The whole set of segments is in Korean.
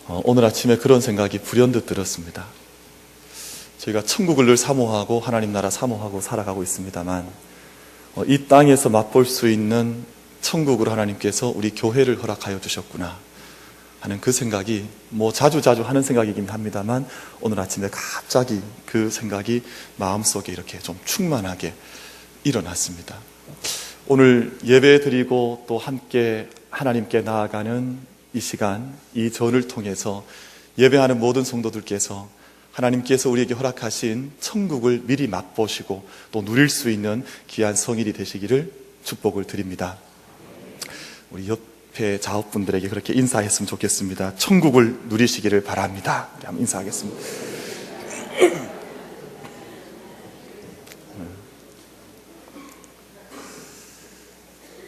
오늘 아침에 그런 생각이 불현듯 들었습니다. 저희가 천국을 늘 사모하고 하나님 나라 사모하고 살아가고 있습니다만 이 땅에서 맛볼 수 있는 천국을 하나님께서 우리 교회를 허락하여 주셨구나 하는 그 생각이 자주 하는 생각이긴 합니다만 오늘 아침에 갑자기 그 생각이 마음속에 이렇게 좀 충만하게 일어났습니다. 오늘 예배 드리고 또 함께 하나님께 나아가는 이 시간, 이 전을 통해서 예배하는 모든 성도들께서 하나님께서 우리에게 허락하신 천국을 미리 맛보시고 또 누릴 수 있는 귀한 성일이 되시기를 축복을 드립니다. 우리 옆에 자업분들에게 그렇게 인사했으면 좋겠습니다. 천국을 누리시기를 바랍니다. 우리 한번 인사하겠습니다.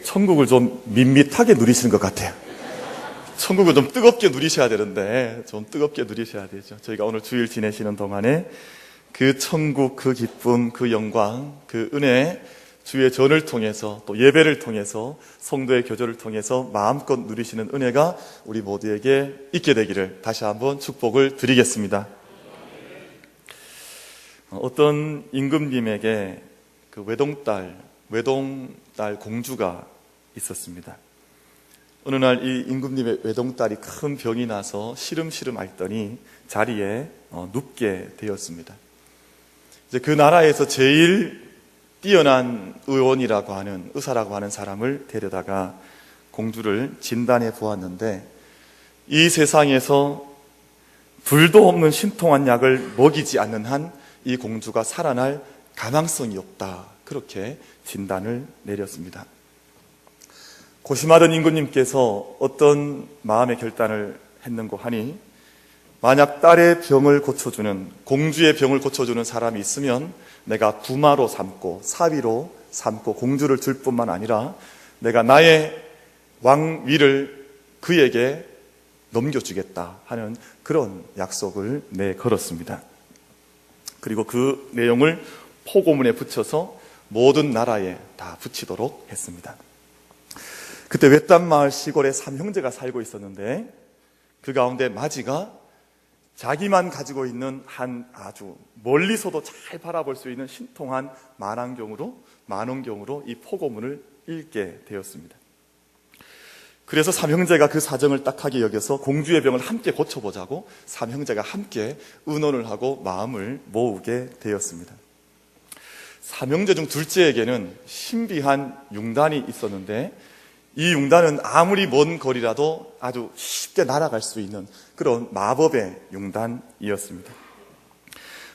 천국을 좀 밋밋하게 누리시는 것 같아요. 천국을 좀 뜨겁게 누리셔야 되는데 좀 뜨겁게 누리셔야 되죠. 저희가 오늘 주일 지내시는 동안에 그 천국, 그 기쁨, 그 영광, 그 은혜, 주의 전을 통해서 또 예배를 통해서 성도의 교제를 통해서 마음껏 누리시는 은혜가 우리 모두에게 있게 되기를 다시 한번 축복을 드리겠습니다. 어떤 임금님에게 그 외동딸 공주가 있었습니다. 어느 날 이 임금님의 외동딸이 큰 병이 나서 시름시름 앓더니 자리에 눕게 되었습니다. 이제 그 나라에서 제일 뛰어난 의사라고 하는 사람을 데려다가 공주를 진단해 보았는데 이 세상에서 불도 없는 신통한 약을 먹이지 않는 한 이 공주가 살아날 가망성이 없다. 그렇게 진단을 내렸습니다. 고심하던 임금님께서 어떤 마음의 결단을 했는고 하니 만약 딸의 병을 고쳐주는, 공주의 병을 고쳐주는 사람이 있으면 내가 부마로 삼고 사위로 삼고 공주를 줄 뿐만 아니라 내가 나의 왕위를 그에게 넘겨주겠다 하는 그런 약속을 내걸었습니다. 그리고 그 내용을 포고문에 붙여서 모든 나라에 다 붙이도록 했습니다. 그때 외딴 마을 시골에 3형제가 살고 있었는데 그 가운데 마지가 자기만 가지고 있는 한 아주 멀리서도 잘 바라볼 수 있는 신통한 만원경으로 이 포고문을 읽게 되었습니다. 그래서 3형제가 그 사정을 딱하게 여겨서 공주의 병을 함께 고쳐보자고 3형제가 함께 의논을 하고 마음을 모으게 되었습니다. 3형제 중 둘째에게는 신비한 융단이 있었는데 이 융단은 아무리 먼 거리라도 아주 쉽게 날아갈 수 있는 그런 마법의 융단이었습니다.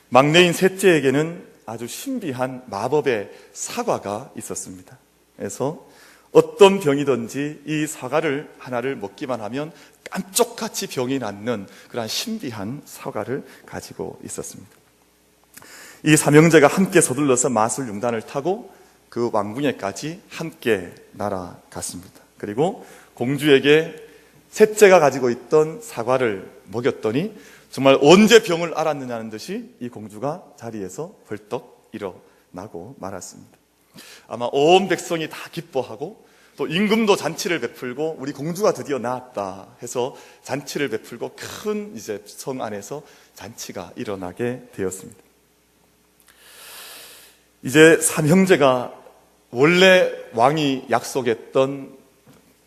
막내인 셋째에게는 아주 신비한 마법의 사과가 있었습니다. 그래서 어떤 병이든지 이 사과를 하나를 먹기만 하면 깜짝같이 병이 낫는 그런 신비한 사과를 가지고 있었습니다. 이 삼형제가 함께 서둘러서 마술 융단을 타고 그 왕궁에까지 함께 날아갔습니다. 그리고 공주에게 셋째가 가지고 있던 사과를 먹였더니 정말 언제 병을 알았느냐는 듯이 이 공주가 자리에서 벌떡 일어나고 말았습니다. 아마 온 백성이 다 기뻐하고 또 임금도 잔치를 베풀고 우리 공주가 드디어 나았다 해서 잔치를 베풀고 큰 이제 성 안에서 잔치가 일어나게 되었습니다. 이제 삼형제가 원래 왕이 약속했던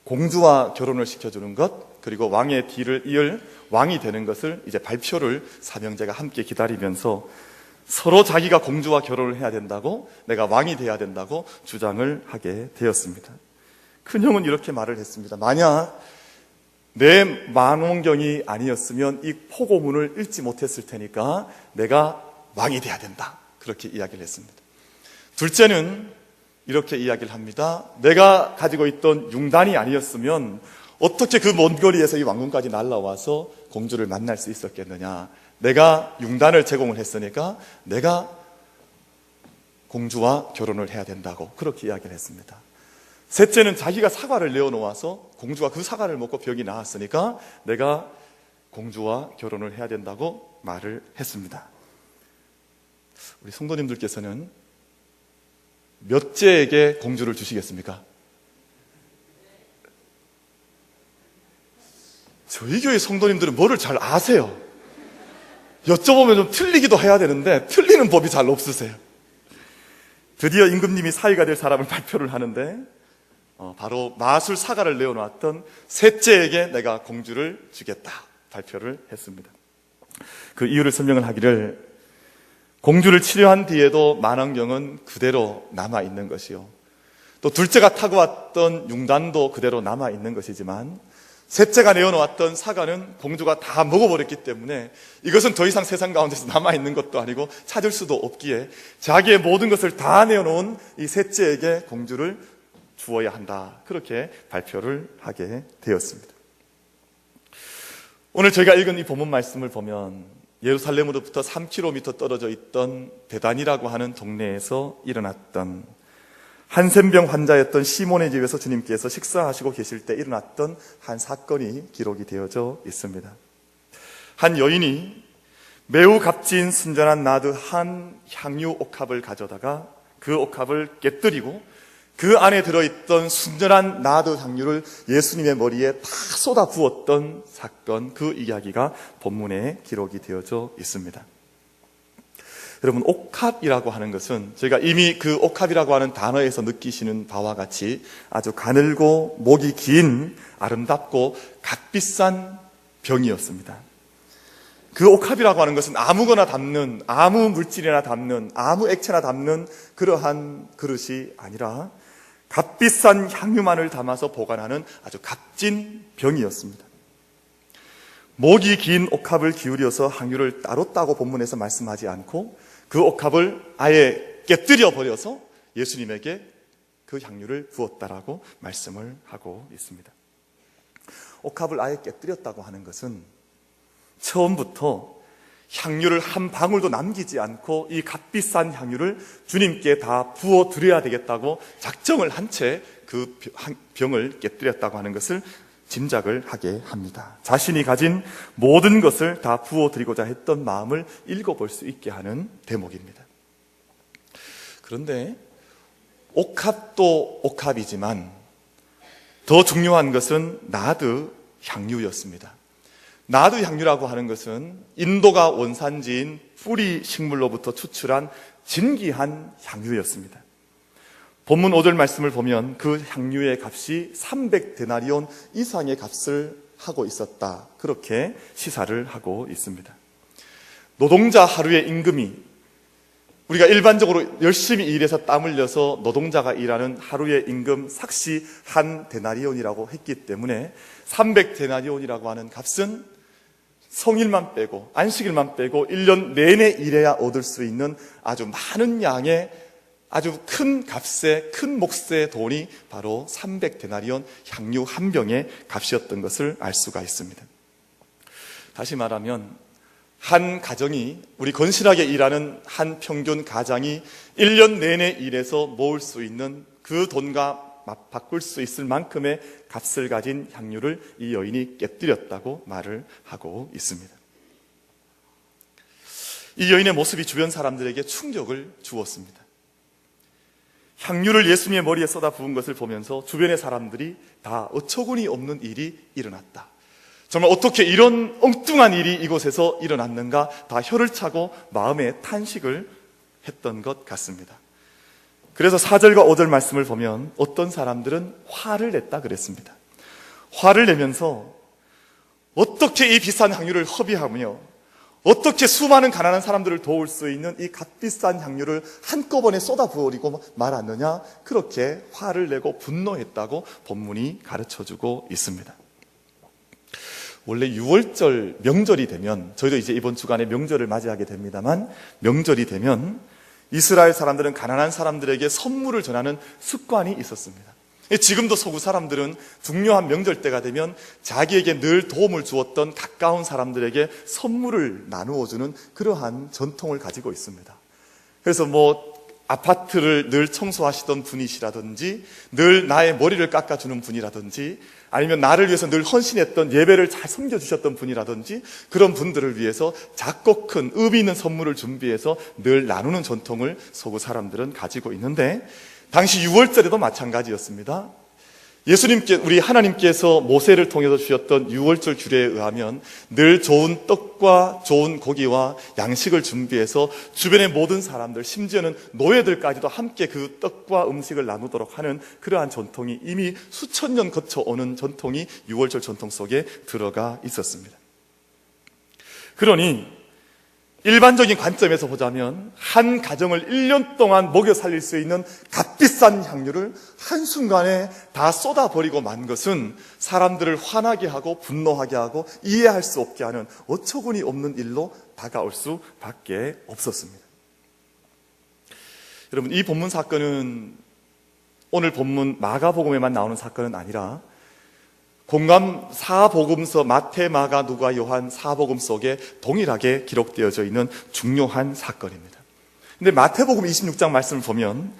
공주와 결혼을 시켜주는 것 그리고 왕의 뒤를 이을 왕이 되는 것을 이제 발표를 삼형제가 함께 기다리면서 서로 자기가 공주와 결혼을 해야 된다고 내가 왕이 돼야 된다고 주장을 하게 되었습니다. 큰형은 이렇게 말을 했습니다. 만약 내 만원경이 아니었으면 이 포고문을 읽지 못했을 테니까 내가 왕이 돼야 된다. 그렇게 이야기를 했습니다. 둘째는 이렇게 이야기를 합니다. 내가 가지고 있던 융단이 아니었으면 어떻게 그 먼 거리에서 이 왕궁까지 날아와서 공주를 만날 수 있었겠느냐. 내가 융단을 제공을 했으니까 내가 공주와 결혼을 해야 된다고 그렇게 이야기를 했습니다. 셋째는 자기가 사과를 내어놓아서 공주가 그 사과를 먹고 병이 나았으니까 내가 공주와 결혼을 해야 된다고 말을 했습니다. 우리 성도님들께서는 몇째에게 공주를 주시겠습니까? 저희 교회 성도님들은 뭐를 잘 아세요? 여쭤보면 좀 틀리기도 해야 되는데 틀리는 법이 잘 없으세요. 드디어 임금님이 사위가 될 사람을 발표를 하는데 바로 마술 사과를 내어놓았던 셋째에게 내가 공주를 주겠다 발표를 했습니다. 그 이유를 설명을 하기를, 공주를 치료한 뒤에도 만환경은 그대로 남아있는 것이요, 또 둘째가 타고 왔던 융단도 그대로 남아있는 것이지만 셋째가 내어놓았던 사과는 공주가 다 먹어버렸기 때문에 이것은 더 이상 세상 가운데서 남아있는 것도 아니고 찾을 수도 없기에 자기의 모든 것을 다 내어놓은 이 셋째에게 공주를 주어야 한다, 그렇게 발표를 하게 되었습니다. 오늘 저희가 읽은 이 본문 말씀을 보면 예루살렘으로부터 3km 떨어져 있던 베단이라고 하는 동네에서 일어났던 한센병 환자였던 시몬의 집에서 주님께서 식사하시고 계실 때 일어났던 한 사건이 기록이 되어져 있습니다. 한 여인이 매우 값진 순전한 나드 한 향유 옥합을 가져다가 그 옥합을 깨뜨리고 그 안에 들어있던 순전한 나드 향유를 예수님의 머리에 다 쏟아 부었던 사건, 그 이야기가 본문에 기록이 되어져 있습니다. 여러분, 옥합이라고 하는 것은 저희가 이미 그 옥합이라고 하는 단어에서 느끼시는 바와 같이 아주 가늘고 목이 긴 아름답고 값비싼 병이었습니다. 그 옥합이라고 하는 것은 아무거나 담는, 아무 물질이나 담는, 아무 액체나 담는 그러한 그릇이 아니라 값비싼 향유만을 담아서 보관하는 아주 값진 병이었습니다. 목이 긴 옥합을 기울여서 향유를 따로 따고 본문에서 말씀하지 않고 그 옥합을 아예 깨뜨려 버려서 예수님에게 그 향유를 부었다라고 말씀을 하고 있습니다. 옥합을 아예 깨뜨렸다고 하는 것은 처음부터 향유를 한 방울도 남기지 않고 이 값비싼 향유를 주님께 다 부어드려야 되겠다고 작정을 한 채 그 병을 깨뜨렸다고 하는 것을 짐작을 하게 합니다. 자신이 가진 모든 것을 다 부어드리고자 했던 마음을 읽어볼 수 있게 하는 대목입니다. 그런데 옥합도 옥합이지만 더 중요한 것은 나드 향유였습니다. 나드 향유라고 하는 것은 인도가 원산지인 뿌리 식물로부터 추출한 진귀한 향유였습니다. 본문 5절 말씀을 보면 그 향유의 값이 300데나리온 이상의 값을 하고 있었다, 그렇게 시사를 하고 있습니다. 노동자 하루의 임금이, 우리가 일반적으로 열심히 일해서 땀 흘려서 노동자가 일하는 하루의 임금 삭시 한 데나리온이라고 했기 때문에 300데나리온이라고 하는 값은 성일만 빼고 안식일만 빼고 1년 내내 일해야 얻을 수 있는 아주 많은 양의 아주 큰 값의, 큰 몫의 돈이 바로 300데나리온 향유 한 병의 값이었던 것을 알 수가 있습니다. 다시 말하면 한 가정이, 우리 건실하게 일하는 한 평균 가장이 1년 내내 일해서 모을 수 있는 그 돈과 바꿀 수 있을 만큼의 값을 가진 향유를 이 여인이 깨뜨렸다고 말을 하고 있습니다. 이 여인의 모습이 주변 사람들에게 충격을 주었습니다. 향유를 예수님의 머리에 쏟아 부은 것을 보면서 주변의 사람들이 다 어처구니 없는 일이 일어났다, 정말 어떻게 이런 엉뚱한 일이 이곳에서 일어났는가, 다 혀를 차고 마음에 탄식을 했던 것 같습니다. 그래서 4절과 5절 말씀을 보면 어떤 사람들은 화를 냈다 그랬습니다. 화를 내면서 어떻게 이 비싼 향유를 허비하며 어떻게 수많은 가난한 사람들을 도울 수 있는 이 값비싼 향유를 한꺼번에 쏟아부어리고 말았느냐, 그렇게 화를 내고 분노했다고 본문이 가르쳐주고 있습니다. 원래 6월절 명절이 되면, 저희도 이제 이번 주간에 명절을 맞이하게 됩니다만, 명절이 되면 이스라엘 사람들은 가난한 사람들에게 선물을 전하는 습관이 있었습니다. 지금도 서구 사람들은 중요한 명절 때가 되면 자기에게 늘 도움을 주었던 가까운 사람들에게 선물을 나누어주는 그러한 전통을 가지고 있습니다. 그래서 아파트를 늘 청소하시던 분이시라든지, 늘 나의 머리를 깎아주는 분이라든지, 아니면 나를 위해서 늘 헌신했던, 예배를 잘 섬겨주셨던 분이라든지, 그런 분들을 위해서 작고 큰 의미 있는 선물을 준비해서 늘 나누는 전통을 서구 사람들은 가지고 있는데, 당시 6월절에도 마찬가지였습니다. 우리 하나님께서 모세를 통해서 주셨던 유월절 규례에 의하면 늘 좋은 떡과 좋은 고기와 양식을 준비해서 주변의 모든 사람들, 심지어는 노예들까지도 함께 그 떡과 음식을 나누도록 하는 그러한 전통이 이미 수천 년 거쳐오는 전통이 유월절 전통 속에 들어가 있었습니다. 그러니 일반적인 관점에서 보자면 한 가정을 1년 동안 먹여 살릴 수 있는 값비싼 향유를 한순간에 다 쏟아버리고 만 것은 사람들을 화나게 하고 분노하게 하고 이해할 수 없게 하는 어처구니 없는 일로 다가올 수밖에 없었습니다. 여러분, 이 본문 사건은 오늘 본문 마가복음에만 나오는 사건은 아니라 공감 사복음서 마태, 마가, 누가, 요한 사복음 속에 동일하게 기록되어져 있는 중요한 사건입니다. 근데 마태복음 26장 말씀을 보면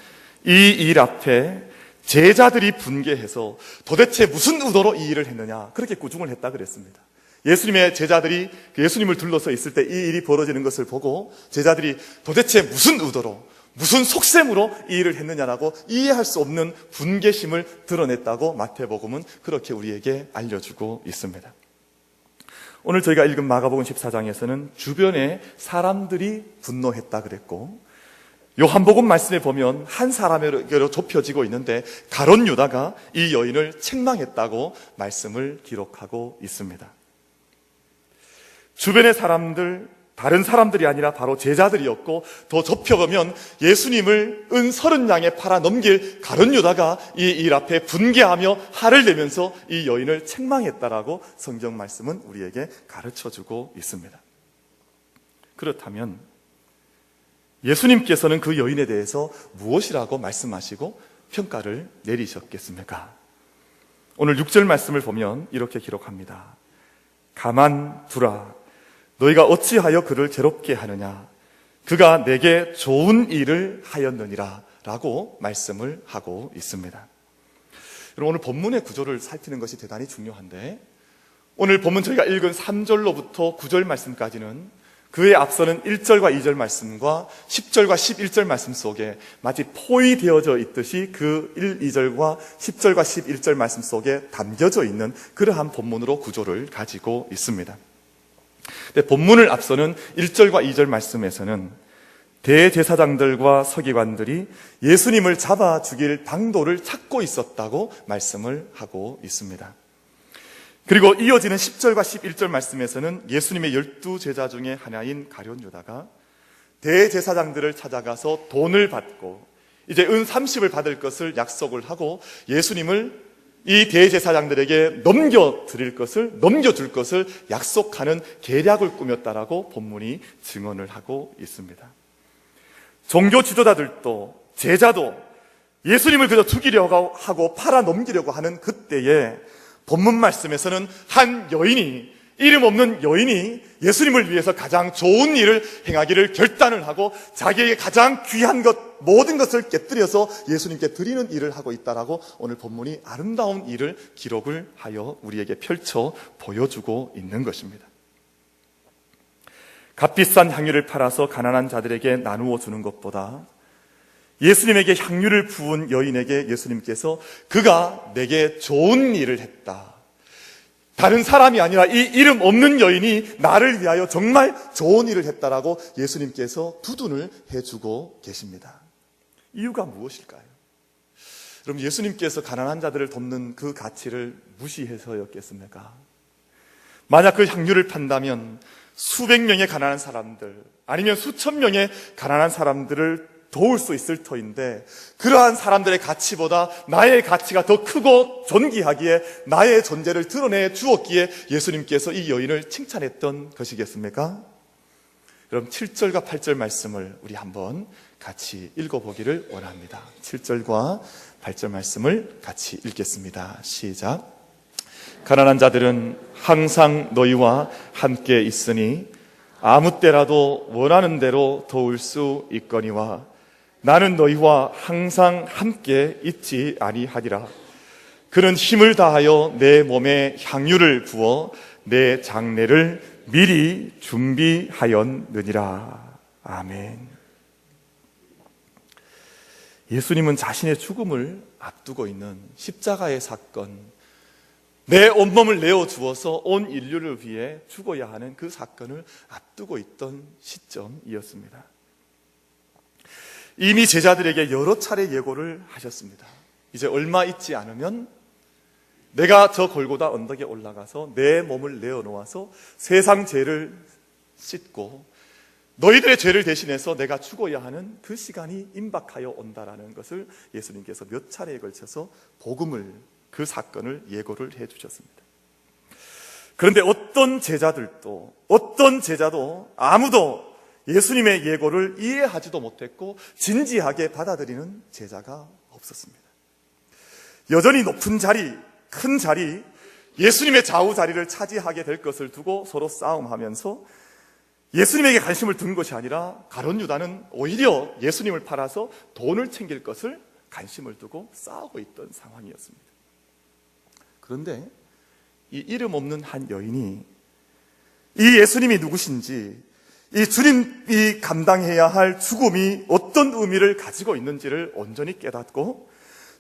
이 일 앞에 제자들이 분개해서 도대체 무슨 의도로 이 일을 했느냐, 그렇게 꾸중을 했다 그랬습니다. 예수님의 제자들이 예수님을 둘러서 있을 때 이 일이 벌어지는 것을 보고 제자들이 도대체 무슨 의도로, 무슨 속셈으로 이 일을 했느냐라고 이해할 수 없는 분개심을 드러냈다고 마태복음은 그렇게 우리에게 알려주고 있습니다. 오늘 저희가 읽은 마가복음 14장에서는 주변에 사람들이 분노했다 그랬고, 요한복음 말씀에 보면 한 사람에게로 좁혀지고 있는데 가룟 유다가 이 여인을 책망했다고 말씀을 기록하고 있습니다. 주변의 사람들, 다른 사람들이 아니라 바로 제자들이었고, 더 좁혀보면 예수님을 은 30냥에 팔아 넘길 가룟 유다가 이 일 앞에 분개하며 화를 내면서 이 여인을 책망했다라고 성경 말씀은 우리에게 가르쳐주고 있습니다. 그렇다면 예수님께서는 그 여인에 대해서 무엇이라고 말씀하시고 평가를 내리셨겠습니까? 오늘 6절 말씀을 보면 이렇게 기록합니다. 가만두라. 너희가 어찌하여 그를 괴롭게 하느냐? 그가 내게 좋은 일을 하였느니라 라고 말씀을 하고 있습니다. 여러분, 오늘 본문의 구조를 살피는 것이 대단히 중요한데, 오늘 본문 저희가 읽은 3절로부터 9절 말씀까지는 그에 앞서는 1절과 2절 말씀과 10절과 11절 말씀 속에 마치 포위되어져 있듯이 그 1, 2절과 10절과 11절 말씀 속에 담겨져 있는 그러한 본문으로 구조를 가지고 있습니다. 근데 본문을 앞서는 1절과 2절 말씀에서는 대제사장들과 서기관들이 예수님을 잡아 죽일 방도를 찾고 있었다고 말씀을 하고 있습니다. 그리고 이어지는 10절과 11절 말씀에서는 예수님의 12제자 중에 하나인 가룟 유다가 대제사장들을 찾아가서 돈을 받고 이제 은 30을 받을 것을 약속을 하고 예수님을 이 대제사장들에게 넘겨줄 것을 약속하는 계략을 꾸몄다라고 본문이 증언을 하고 있습니다. 종교 지도자들도 제자도 예수님을 그저 죽이려고 하고 팔아 넘기려고 하는 그때에 본문 말씀에서는 한 여인이, 이름 없는 여인이 예수님을 위해서 가장 좋은 일을 행하기를 결단을 하고 자기에게 가장 귀한 것, 모든 것을 깨뜨려서 예수님께 드리는 일을 하고 있다라고 오늘 본문이 아름다운 일을 기록을 하여 우리에게 펼쳐 보여주고 있는 것입니다. 값비싼 향유를 팔아서 가난한 자들에게 나누어 주는 것보다 예수님에게 향유를 부은 여인에게 예수님께서 그가 내게 좋은 일을 했다, 다른 사람이 아니라 이 이름 없는 여인이 나를 위하여 정말 좋은 일을 했다라고 예수님께서 두둔을 해주고 계십니다. 이유가 무엇일까요? 여러분, 예수님께서 가난한 자들을 돕는 그 가치를 무시해서였겠습니까? 만약 그 향유를 판다면 수백 명의 가난한 사람들, 아니면 수천 명의 가난한 사람들을 도울 수 있을 터인데, 그러한 사람들의 가치보다 나의 가치가 더 크고 존귀하기에 나의 존재를 드러내 주었기에 예수님께서 이 여인을 칭찬했던 것이겠습니까? 여러분, 7절과 8절 말씀을 우리 한번 같이 읽어보기를 원합니다. 7절과 8절 말씀을 같이 읽겠습니다. 시작. 가난한 자들은 항상 너희와 함께 있으니 아무 때라도 원하는 대로 도울 수 있거니와 나는 너희와 항상 함께 있지 아니하리라. 그는 힘을 다하여 내 몸에 향유를 부어 내 장례를 미리 준비하였느니라. 아멘. 예수님은 자신의 죽음을 앞두고 있는 십자가의 사건, 내 온몸을 내어주어서 온 인류를 위해 죽어야 하는 그 사건을 앞두고 있던 시점이었습니다. 이미 제자들에게 여러 차례 예고를 하셨습니다. 이제 얼마 있지 않으면 내가 저 골고다 언덕에 올라가서 내 몸을 내어놓아서 세상 죄를 씻고 너희들의 죄를 대신해서 내가 죽어야 하는 그 시간이 임박하여 온다라는 것을 예수님께서 몇 차례에 걸쳐서 복음을, 그 사건을 예고를 해주셨습니다. 그런데 어떤 제자도 아무도 예수님의 예고를 이해하지도 못했고 진지하게 받아들이는 제자가 없었습니다. 여전히 높은 자리, 큰 자리, 예수님의 좌우 자리를 차지하게 될 것을 두고 서로 싸움하면서 예수님에게 관심을 둔 것이 아니라 가룟 유다는 오히려 예수님을 팔아서 돈을 챙길 것을 관심을 두고 싸우고 있던 상황이었습니다. 그런데 이 이름 없는 한 여인이 이 예수님이 누구신지, 이 주님이 감당해야 할 죽음이 어떤 의미를 가지고 있는지를 온전히 깨닫고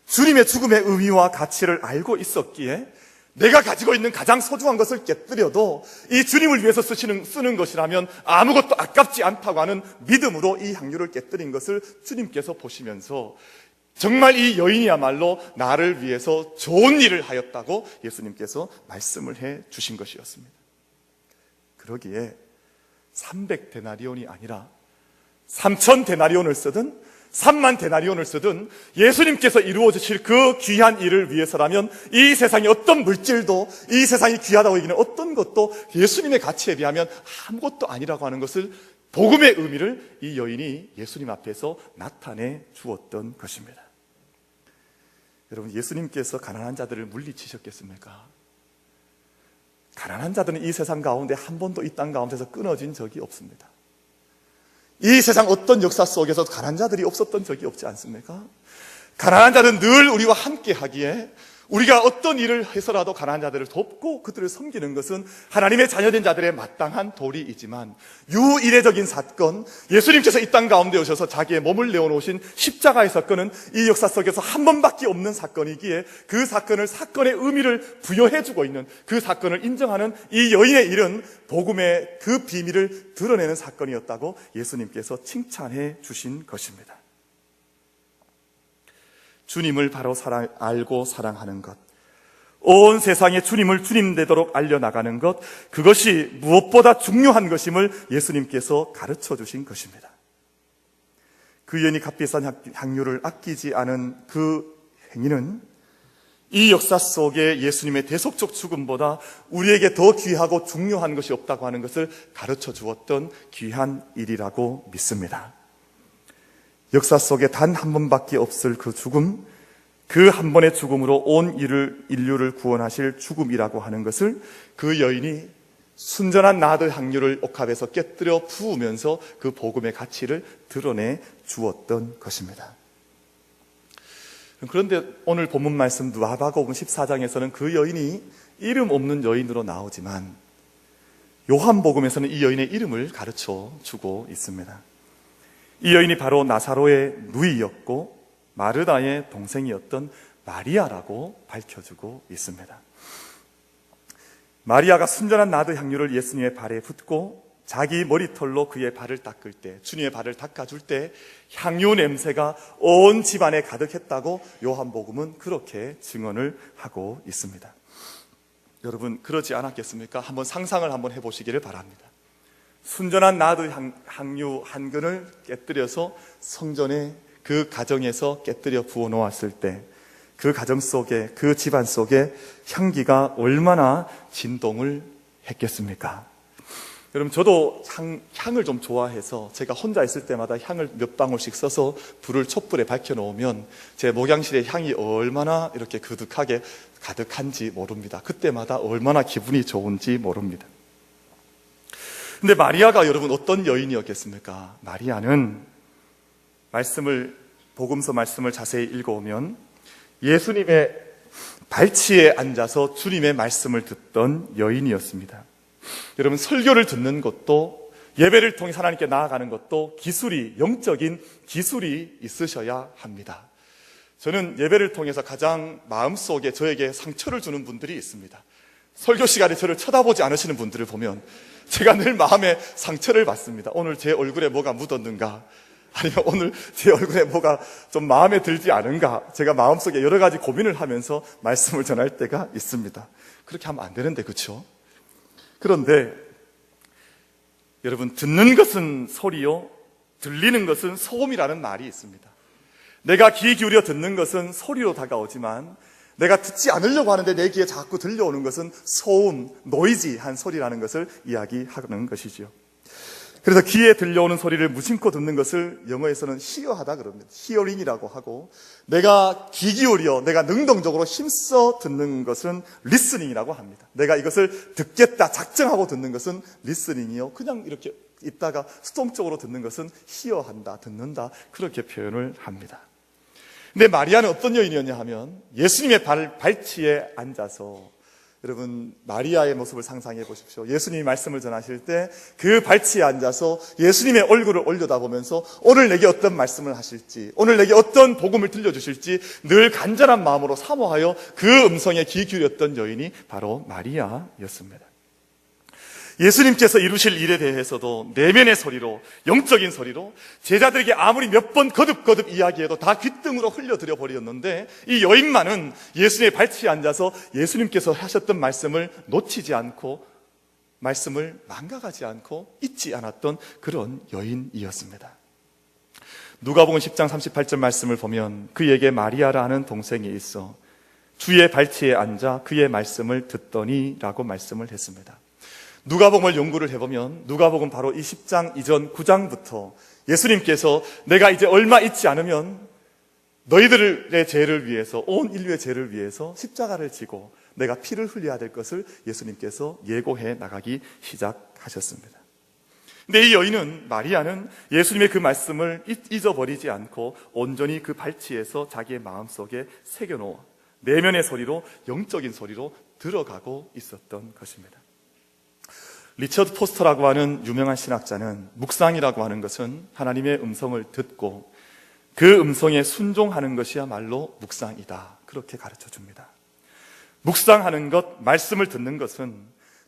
주님의 죽음의 의미와 가치를 알고 있었기에 내가 가지고 있는 가장 소중한 것을 깨뜨려도 이 주님을 위해서 쓰는 것이라면 아무것도 아깝지 않다고 하는 믿음으로 이 향유를 깨뜨린 것을 주님께서 보시면서 정말 이 여인이야말로 나를 위해서 좋은 일을 하였다고 예수님께서 말씀을 해 주신 것이었습니다. 그러기에 300데나리온이 아니라 3000데나리온을 쓰든 3만 데나리온을 쓰든 예수님께서 이루어 주실 그 귀한 일을 위해서라면 이 세상의 어떤 물질도, 이 세상이 귀하다고 여기는 어떤 것도 예수님의 가치에 비하면 아무것도 아니라고 하는 것을, 복음의 의미를 이 여인이 예수님 앞에서 나타내 주었던 것입니다. 여러분, 예수님께서 가난한 자들을 물리치셨겠습니까? 가난한 자들은 이 세상 가운데 한 번도 이 땅 가운데서 끊어진 적이 없습니다. 이 세상 어떤 역사 속에서 가난한 자들이 없었던 적이 없지 않습니까? 가난한 자들은 늘 우리와 함께 하기에 우리가 어떤 일을 해서라도 가난한 자들을 돕고 그들을 섬기는 것은 하나님의 자녀된 자들의 마땅한 도리이지만, 유이례적인 사건, 예수님께서 이 땅 가운데 오셔서 자기의 몸을 내어놓으신 십자가의 사건은 이 역사 속에서 한 번밖에 없는 사건이기에 그 사건을, 사건의 의미를 부여해주고 있는, 그 사건을 인정하는 이 여인의 일은 복음의 그 비밀을 드러내는 사건이었다고 예수님께서 칭찬해 주신 것입니다. 주님을 바로 알고 사랑하는 것, 온 세상에 주님을 주님 되도록 알려나가는 것, 그것이 무엇보다 중요한 것임을 예수님께서 가르쳐 주신 것입니다. 그 여인이 값비싼 향유를 아끼지 않은 그 행위는 이 역사 속에 예수님의 대속적 죽음보다 우리에게 더 귀하고 중요한 것이 없다고 하는 것을 가르쳐 주었던 귀한 일이라고 믿습니다. 역사 속에 단 한 번밖에 없을 그 죽음, 그 한 번의 죽음으로 온 인류를 구원하실 죽음이라고 하는 것을 그 여인이 순전한 나드 향유를 옥합에서 깨뜨려 부으면서 그 복음의 가치를 드러내 주었던 것입니다. 그런데 오늘 본문 말씀 누가복음 14장에서는 그 여인이 이름 없는 여인으로 나오지만 요한복음에서는 이 여인의 이름을 가르쳐 주고 있습니다. 이 여인이 바로 나사로의 누이였고 마르다의 동생이었던 마리아라고 밝혀주고 있습니다. 마리아가 순전한 나드 향유를 예수님의 발에 붓고 자기 머리털로 그의 발을 닦을 때, 주님의 발을 닦아줄 때 향유 냄새가 온 집안에 가득했다고 요한복음은 그렇게 증언을 하고 있습니다. 여러분, 그러지 않았겠습니까? 한번 상상을 한번 해보시기를 바랍니다. 순전한 나드 향유 한 근을 깨뜨려서 성전에, 그 가정에서 깨뜨려 부어 놓았을 때 그 가정 속에, 그 집안 속에 향기가 얼마나 진동을 했겠습니까? 여러분, 저도 향을 좀 좋아해서 제가 혼자 있을 때마다 향을 몇 방울씩 써서 불을 촛불에 밝혀 놓으면 제 목양실의 향이 얼마나 이렇게 그득하게 가득한지 모릅니다. 그때마다 얼마나 기분이 좋은지 모릅니다. 근데 마리아가 여러분 어떤 여인이었겠습니까? 마리아는 복음서 말씀을 자세히 읽어오면 예수님의 발치에 앉아서 주님의 말씀을 듣던 여인이었습니다. 여러분, 설교를 듣는 것도 예배를 통해 하나님께 나아가는 것도 기술이, 영적인 기술이 있으셔야 합니다. 저는 예배를 통해서 가장 마음속에 저에게 상처를 주는 분들이 있습니다. 설교 시간에 저를 쳐다보지 않으시는 분들을 보면 제가 늘 마음에 상처를 받습니다. 오늘 제 얼굴에 뭐가 묻었는가, 아니면 오늘 제 얼굴에 뭐가 좀 마음에 들지 않은가, 제가 마음속에 여러 가지 고민을 하면서 말씀을 전할 때가 있습니다. 그렇게 하면 안 되는데, 그렇죠? 그런데 여러분, 듣는 것은 소리요, 들리는 것은 소음이라는 말이 있습니다. 내가 귀 기울여 듣는 것은 소리로 다가오지만 내가 듣지 않으려고 하는데 내 귀에 자꾸 들려오는 것은 소음, 노이지한 소리라는 것을 이야기하는 것이지요. 그래서 귀에 들려오는 소리를 무심코 듣는 것을 영어에서는 hear하다 그럽니다. hearing이라고 하고, 내가 귀 기울여, 내가 능동적으로 힘써 듣는 것은 listening이라고 합니다. 내가 이것을 듣겠다 작정하고 듣는 것은 listening이요, 그냥 이렇게 있다가 수동적으로 듣는 것은 hear한다, 듣는다, 그렇게 표현을 합니다. 근데 마리아는 어떤 여인이었냐 하면 예수님의 발치에 앉아서, 여러분 마리아의 모습을 상상해 보십시오. 예수님이 말씀을 전하실 때 그 발치에 앉아서 예수님의 얼굴을 올려다보면서 오늘 내게 어떤 말씀을 하실지, 오늘 내게 어떤 복음을 들려주실지 늘 간절한 마음으로 사모하여 그 음성에 귀 기울였던 여인이 바로 마리아였습니다. 예수님께서 이루실 일에 대해서도 내면의 소리로, 영적인 소리로 제자들에게 아무리 몇 번 거듭거듭 이야기해도 다 귓등으로 흘려드려 버렸는데, 이 여인만은 예수님의 발치에 앉아서 예수님께서 하셨던 말씀을 놓치지 않고, 말씀을 망각하지 않고 잊지 않았던 그런 여인이었습니다. 누가복음 10장 38절 말씀을 보면 그에게 마리아라는 동생이 있어 주의 발치에 앉아 그의 말씀을 듣더니 라고 말씀을 했습니다. 누가복음을 연구를 해보면 누가복음 바로 이 10장 이전 9장부터 예수님께서 내가 이제 얼마 있지 않으면 너희들의 죄를 위해서, 온 인류의 죄를 위해서 십자가를 지고 내가 피를 흘려야 될 것을 예수님께서 예고해 나가기 시작하셨습니다. 근데 이 여인은, 마리아는 예수님의 그 말씀을 잊어버리지 않고 온전히 그 발치에서 자기의 마음속에 새겨놓아 내면의 소리로, 영적인 소리로 들어가고 있었던 것입니다. 리처드 포스터라고 하는 유명한 신학자는 묵상이라고 하는 것은 하나님의 음성을 듣고 그 음성에 순종하는 것이야말로 묵상이다, 그렇게 가르쳐 줍니다. 묵상하는 것, 말씀을 듣는 것은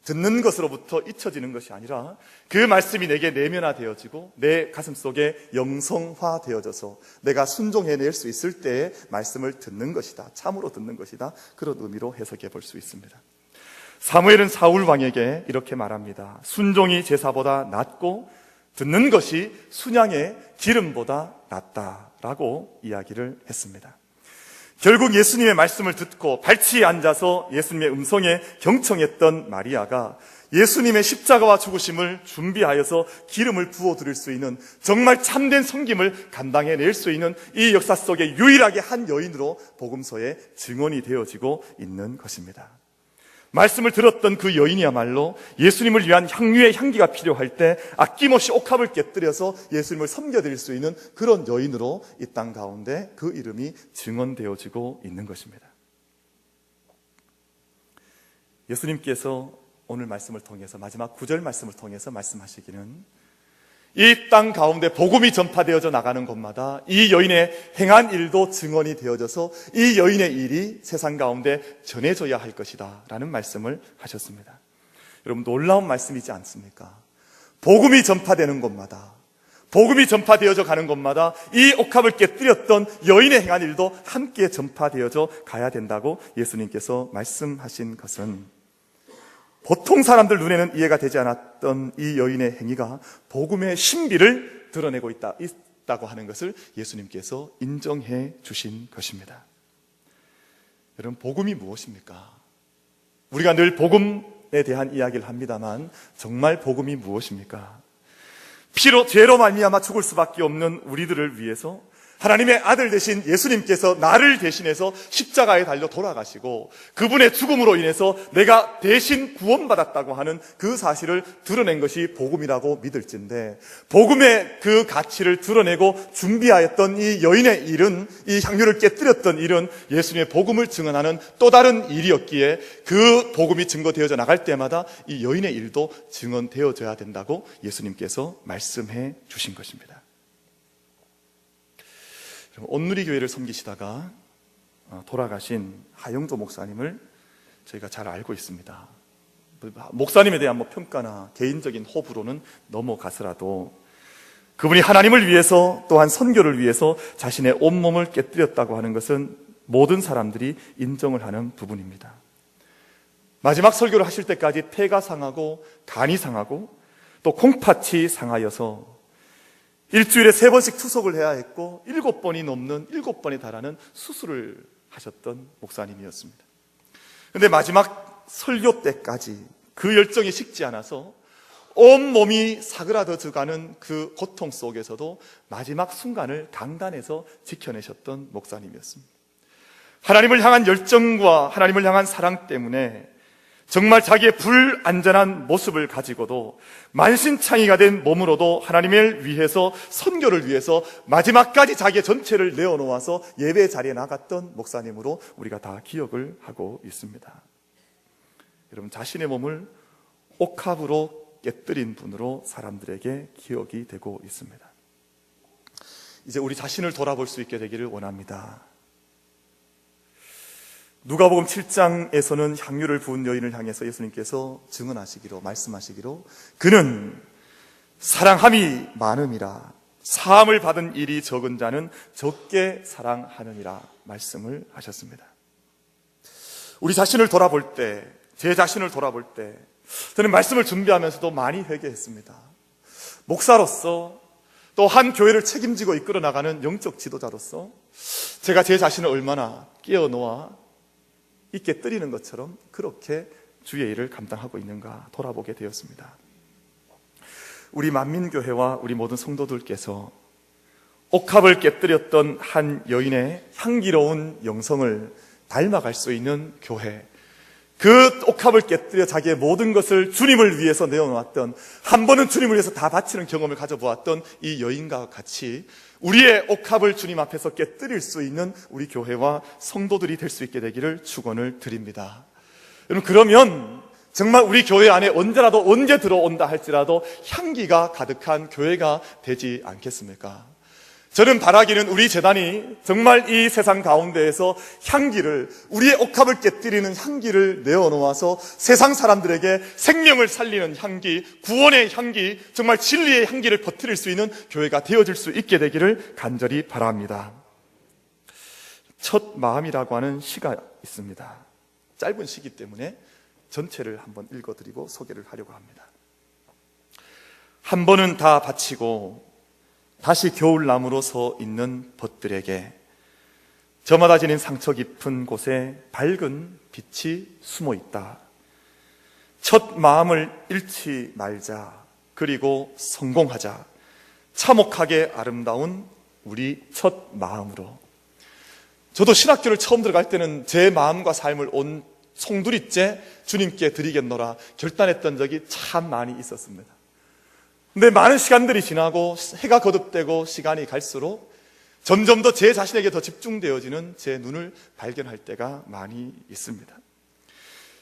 듣는 것으로부터 잊혀지는 것이 아니라 그 말씀이 내게 내면화되어지고 내 가슴 속에 영성화되어져서 내가 순종해낼 수 있을 때에 말씀을 듣는 것이다, 참으로 듣는 것이다, 그런 의미로 해석해 볼 수 있습니다. 사무엘은 사울 왕에게 이렇게 말합니다. 순종이 제사보다 낫고 듣는 것이 순양의 기름보다 낫다라고 이야기를 했습니다. 결국 예수님의 말씀을 듣고 발치에 앉아서 예수님의 음성에 경청했던 마리아가 예수님의 십자가와 죽으심을 준비하여서 기름을 부어드릴 수 있는, 정말 참된 섬김을 감당해낼 수 있는 이 역사 속에 유일하게 한 여인으로 복음서에 증언이 되어지고 있는 것입니다. 말씀을 들었던 그 여인이야말로 예수님을 위한 향유의 향기가 필요할 때 아낌없이 옥합을 깨뜨려서 예수님을 섬겨드릴 수 있는 그런 여인으로 이 땅 가운데 그 이름이 증언되어지고 있는 것입니다. 예수님께서 오늘 말씀을 통해서, 마지막 9절 말씀을 통해서 말씀하시기는 이 땅 가운데 복음이 전파되어져 나가는 곳마다 이 여인의 행한 일도 증언이 되어져서 이 여인의 일이 세상 가운데 전해져야 할 것이다 라는 말씀을 하셨습니다. 여러분, 놀라운 말씀이지 않습니까? 복음이 전파되는 곳마다, 복음이 전파되어져 가는 곳마다 이 옥합을 깨뜨렸던 여인의 행한 일도 함께 전파되어져 가야 된다고 예수님께서 말씀하신 것은, 보통 사람들 눈에는 이해가 되지 않았던 이 여인의 행위가 복음의 신비를 드러내고 있다고 하는 것을 예수님께서 인정해 주신 것입니다. 여러분, 복음이 무엇입니까? 우리가 늘 복음에 대한 이야기를 합니다만 정말 복음이 무엇입니까? 피로, 죄로 말미암아 죽을 수밖에 없는 우리들을 위해서 하나님의 아들 되신 예수님께서 나를 대신해서 십자가에 달려 돌아가시고 그분의 죽음으로 인해서 내가 대신 구원받았다고 하는 그 사실을 드러낸 것이 복음이라고 믿을진데, 복음의 그 가치를 드러내고 준비하였던 이 여인의 일은, 이 향유를 깨뜨렸던 일은 예수님의 복음을 증언하는 또 다른 일이었기에 그 복음이 증거되어져 나갈 때마다 이 여인의 일도 증언되어져야 된다고 예수님께서 말씀해 주신 것입니다. 온누리교회를 섬기시다가 돌아가신 하영조 목사님을 저희가 잘 알고 있습니다. 목사님에 대한 평가나 개인적인 호불호는 넘어가서라도 그분이 하나님을 위해서 또한 선교를 위해서 자신의 온몸을 깨뜨렸다고 하는 것은 모든 사람들이 인정을 하는 부분입니다. 마지막 설교를 하실 때까지 폐가 상하고 간이 상하고 또 콩팥이 상하여서 일주일에 3번씩 투석을 해야 했고 7번이 넘는 7번에 달하는 수술을 하셨던 목사님이었습니다. 그런데 마지막 설교 때까지 그 열정이 식지 않아서 온몸이 사그라져가는 그 고통 속에서도 마지막 순간을 강단에서 지켜내셨던 목사님이었습니다. 하나님을 향한 열정과 하나님을 향한 사랑 때문에 정말 자기의 불완전한 모습을 가지고도 만신창이가 된 몸으로도 하나님을 위해서, 선교를 위해서 마지막까지 자기의 전체를 내어놓아서 예배 자리에 나갔던 목사님으로 우리가 다 기억을 하고 있습니다. 여러분, 자신의 몸을 옥합으로 깨뜨린 분으로 사람들에게 기억이 되고 있습니다. 이제 우리 자신을 돌아볼 수 있게 되기를 원합니다. 누가복음 7장에서는 향유를 부은 여인을 향해서 예수님께서 증언하시기로, 말씀하시기로 그는 사랑함이 많음이라 사함을 받은 일이 적은 자는 적게 사랑하느니라 말씀을 하셨습니다. 우리 자신을 돌아볼 때, 제 자신을 돌아볼 때 저는 말씀을 준비하면서도 많이 회개했습니다. 목사로서 또 한 교회를 책임지고 이끌어 나가는 영적 지도자로서 제가 제 자신을 얼마나 끼어놓아 있게 뜨리는 것처럼 그렇게 주의 일을 감당하고 있는가 돌아보게 되었습니다. 우리 만민교회와 우리 모든 성도들께서 옥합을 깨뜨렸던 한 여인의 향기로운 영성을 닮아갈 수 있는 교회, 그 옥합을 깨뜨려 자기의 모든 것을 주님을 위해서 내어놓았던, 한 번은 주님을 위해서 다 바치는 경험을 가져보았던 이 여인과 같이 우리의 옥합을 주님 앞에서 깨뜨릴 수 있는 우리 교회와 성도들이 될 수 있게 되기를 축원을 드립니다. 여러분, 그러면 정말 우리 교회 안에 언제라도, 언제 들어온다 할지라도 향기가 가득한 교회가 되지 않겠습니까? 저는 바라기는 우리 재단이 정말 이 세상 가운데에서 향기를, 우리의 옥합을 깨뜨리는 향기를 내어놓아서 세상 사람들에게 생명을 살리는 향기, 구원의 향기, 정말 진리의 향기를 퍼뜨릴 수 있는 교회가 되어질 수 있게 되기를 간절히 바랍니다. 첫 마음이라고 하는 시가 있습니다. 짧은 시기 때문에 전체를 한번 읽어드리고 소개를 하려고 합니다. 한 번은 다 바치고 다시 겨울나무로 서 있는 벗들에게 저마다 지닌 상처 깊은 곳에 밝은 빛이 숨어 있다. 첫 마음을 잃지 말자. 그리고 성공하자. 참혹하게 아름다운 우리 첫 마음으로. 저도 신학교를 처음 들어갈 때는 제 마음과 삶을 온 송두리째 주님께 드리겠노라 결단했던 적이 참 많이 있었습니다. 근데 많은 시간들이 지나고 해가 거듭되고 시간이 갈수록 점점 더 제 자신에게 더 집중되어지는 제 눈을 발견할 때가 많이 있습니다.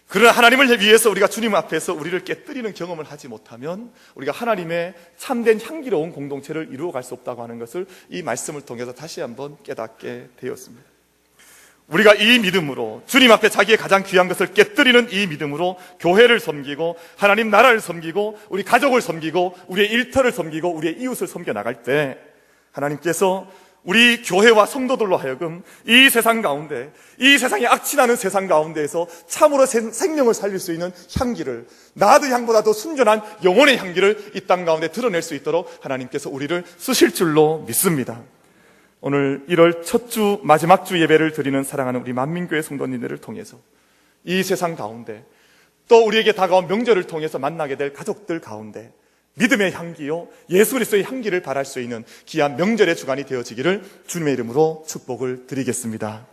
그러나 하나님을 위해서 우리가 주님 앞에서 우리를 깨뜨리는 경험을 하지 못하면 우리가 하나님의 참된 향기로운 공동체를 이루어갈 수 없다고 하는 것을 이 말씀을 통해서 다시 한번 깨닫게 되었습니다. 우리가 이 믿음으로 주님 앞에 자기의 가장 귀한 것을 깨뜨리는 이 믿음으로 교회를 섬기고 하나님 나라를 섬기고 우리 가족을 섬기고 우리의 일터를 섬기고 우리의 이웃을 섬겨 나갈 때 하나님께서 우리 교회와 성도들로 하여금 이 세상 가운데, 이 세상에 악취나는 세상 가운데에서 참으로 생명을 살릴 수 있는 향기를, 나의 향보다 더 순전한 영혼의 향기를 이 땅 가운데 드러낼 수 있도록 하나님께서 우리를 쓰실 줄로 믿습니다. 오늘 1월 첫 주 마지막 주 예배를 드리는 사랑하는 우리 만민교회 성도님들을 통해서 이 세상 가운데 또 우리에게 다가온 명절을 통해서 만나게 될 가족들 가운데 믿음의 향기요, 예수 그리스도의 향기를 발할 수 있는 귀한 명절의 주간이 되어지기를 주님의 이름으로 축복을 드리겠습니다.